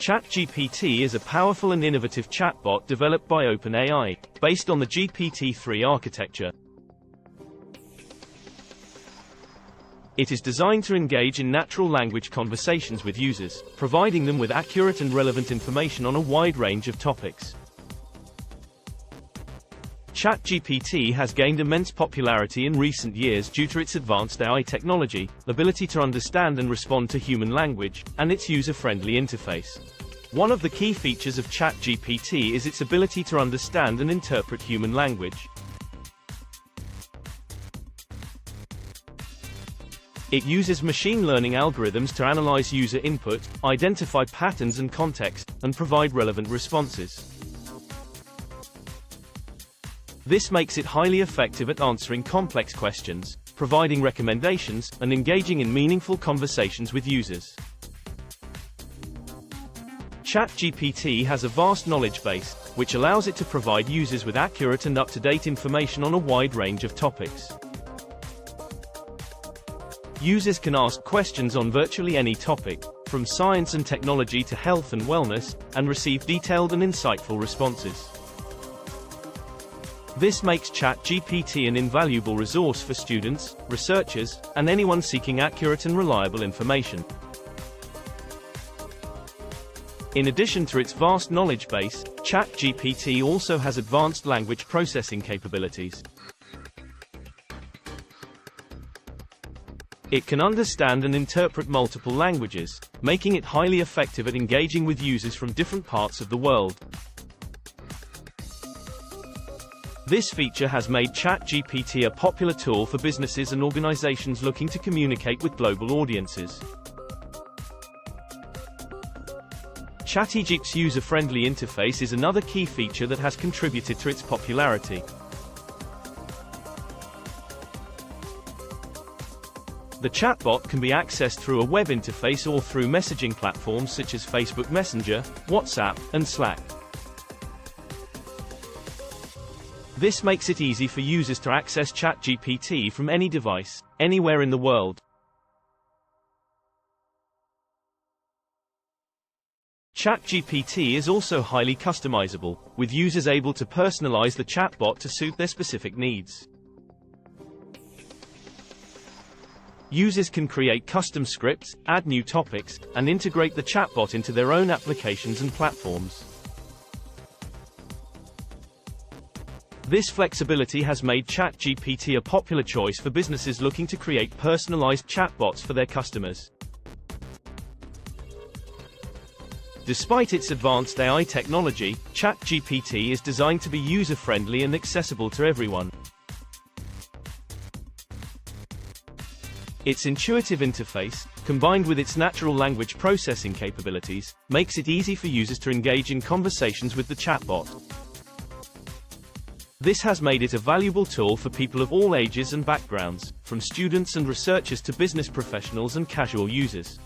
ChatGPT is a powerful and innovative chatbot developed by OpenAI, based on the GPT-3 architecture. It is designed to engage in natural language conversations with users, providing them with accurate and relevant information on a wide range of topics. ChatGPT has gained immense popularity in recent years due to its advanced AI technology, ability to understand and respond to human language, and its user-friendly interface. One of the key features of ChatGPT is its ability to understand and interpret human language. It uses machine learning algorithms to analyze user input, identify patterns and context, and provide relevant responses. This makes it highly effective at answering complex questions, providing recommendations, and engaging in meaningful conversations with users. ChatGPT has a vast knowledge base, which allows it to provide users with accurate and up-to-date information on a wide range of topics. Users can ask questions on virtually any topic, from science and technology to health and wellness, and receive detailed and insightful responses. This makes ChatGPT an invaluable resource for students, researchers, and anyone seeking accurate and reliable information. In addition to its vast knowledge base, ChatGPT also has advanced language processing capabilities. It can understand and interpret multiple languages, making it highly effective at engaging with users from different parts of the world. This feature has made ChatGPT a popular tool for businesses and organizations looking to communicate with global audiences. ChatGPT's user-friendly interface is another key feature that has contributed to its popularity. The chatbot can be accessed through a web interface or through messaging platforms such as Facebook Messenger, WhatsApp, and Slack. This makes it easy for users to access ChatGPT from any device, anywhere in the world. ChatGPT is also highly customizable, with users able to personalize the chatbot to suit their specific needs. Users can create custom scripts, add new topics, and integrate the chatbot into their own applications and platforms. This flexibility has made ChatGPT a popular choice for businesses looking to create personalized chatbots for their customers. Despite its advanced AI technology, ChatGPT is designed to be user-friendly and accessible to everyone. Its intuitive interface, combined with its natural language processing capabilities, makes it easy for users to engage in conversations with the chatbot. This has made it a valuable tool for people of all ages and backgrounds, from students and researchers to business professionals and casual users.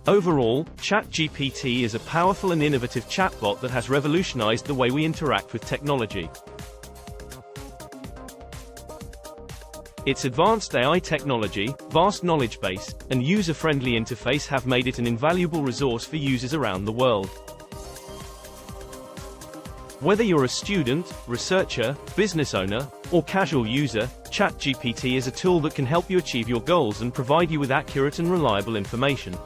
Overall, ChatGPT is a powerful and innovative chatbot that has revolutionized the way we interact with technology. Its advanced AI technology, vast knowledge base, and user-friendly interface have made it an invaluable resource for users around the world. Whether you're a student, researcher, business owner, or casual user, ChatGPT is a tool that can help you achieve your goals and provide you with accurate and reliable information.